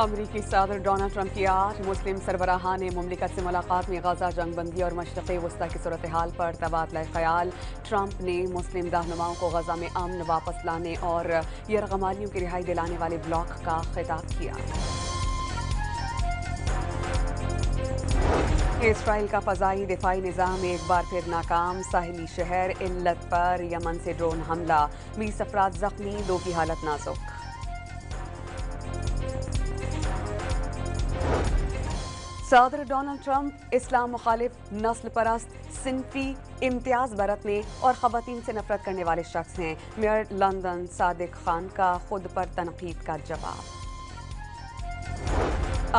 अमरीकी सदर Donald Trump की आज मुस्लिम सरबराहान मुमलिकत से मुलाकात में गजा जंगबंदी और मशरक़ी वस्ता की सूरत हाल पर तबादला ख्याल। ट्रंप ने मुस्लिम रहनुमाओं को गजा में अमन वापस लाने और यरगमालियों की रिहाई दिलाने वाले ब्लॉक का खिताब किया। इसराइल का फ़ज़ाई दिफाई निज़ाम एक बार फिर नाकाम। साहिली शहर इल्लत पर यमन से ड्रोन हमला, 20 अफराद जख्मी, 2 की हालत नाजुक। सदर डोनाल्ड ट्रंप इस्लाम मुखालिफ, नस्ल परस्त, सिंफी इम्तियाज बरतने और ख़वातीन से नफरत करने वाले शख्स हैं। मेयर लंदन सादिक खान का खुद पर तनकीद का जवाब।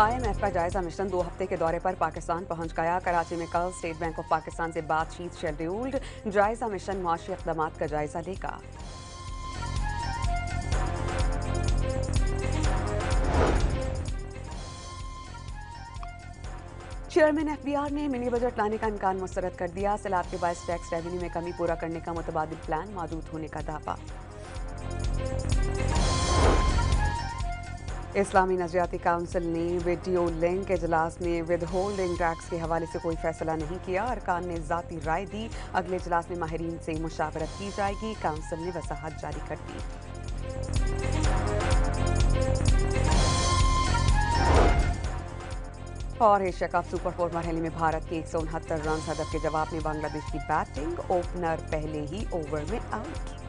IMF का जायजा मिशन 2 हफ्ते के दौरे पर पाकिस्तान पहुंच गया। कराची में कल स्टेट बैंक ऑफ पाकिस्तान से बातचीत शेड्यूल्ड। जायजा मिशन मुआशी इक़दामात का जायजा लेगा। चेयरमैन FBR ने मिनी बजट लाने का इम्कान मुस्तरद कर दिया। सैलाब के बायस टैक्स रेवेन्यू में कमी पूरा करने का मुतबादिल प्लान मौजूद होने का दावा। इस्लामी नजरियाती काउंसिल ने वीडियो लिंक इजलास में विद होल्डिंग टैक्स के हवाले से कोई फैसला नहीं किया। अरकान ने ज़ाती राय दी। अगले इजलास में माहिरीन से मुशावरत की जाएगी। काउंसिल ने वसाहत जारी कर दी। और एशिया कप सुपर 4 मरहले में भारत के 169 रन हदफ के जवाब में बांग्लादेश की बैटिंग। ओपनर पहले ही ओवर में आउट।